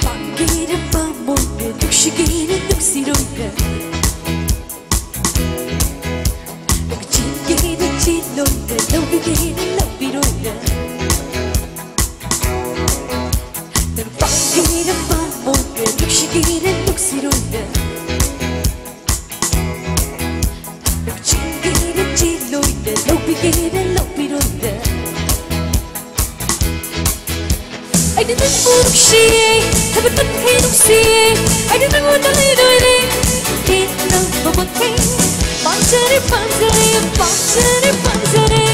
반기는 밤모래 눅시기는 눅시로이래 진기는 진로이래 노비기는 노비로이래 반기는 밤모래 눅시기는 눅시로이래 진기는 진로이래 노비기는 노비로이래 I didn't want to see I would not hate to see I didn't want to lead it Didn't know for what thing Panzere, panzere, panzere, panzere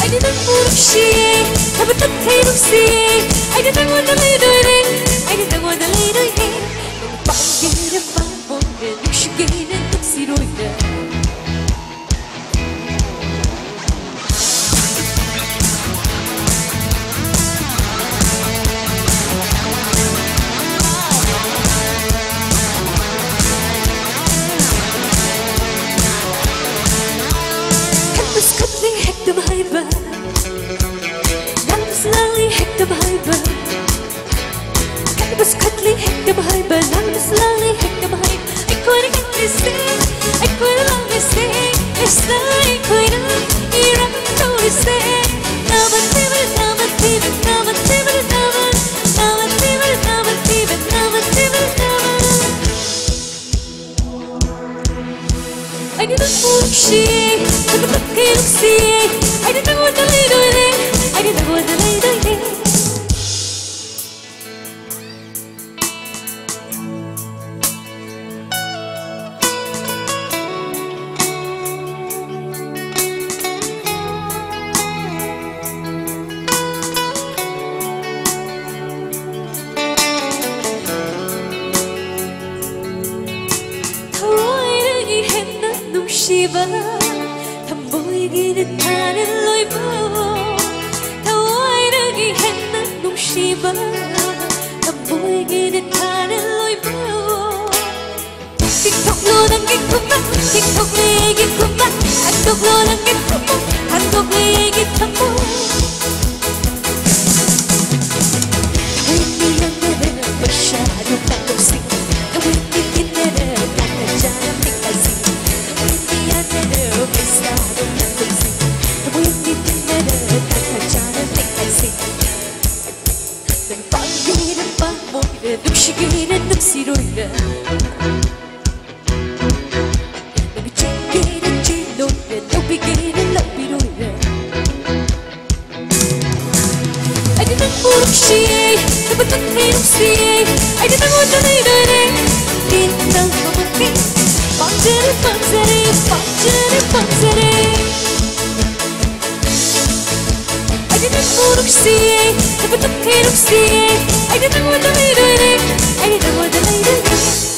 I didn't want to see I would not hate to see I didn't want to lead it I didn't want to lead it Panzere, panzere, 육식이는 뚝시로이래 بس قتلي هكذا بهايبة نعم سلالي هكذا بهايبة أكون كنسي أكون لانسي إسلامي كوينا إيران كورسي نامن تيبل نامن تيبل نامن تيبل نامن نامن تيبل نامن تيبل نامن تيبل نامن I didn't want شيء كنت بكي نفسي I didn't want to lead it I didn't want to lead it Shiva, 담보이기는 하는 로이보 더워이르기 했는 농시바 담보이기는 하는 로이보 틱톡로 남기구만 틱톡로 얘기구만 한국로 남기구만 한국로 얘기 탐구 더위니 양내는 버샤로 만독시 더위니 긴내는 약하잖아 믹가시 눅시기는 눅시로이래 진기는 진로이래 노비기는 노비로이래 I didn't want to see I would not hate to see I didn't want to lead it Didn't know for what panzere, panzere, panzere, panzere I didn't want to see I would not hate to see I didn't want to lead it I didn't want to lead it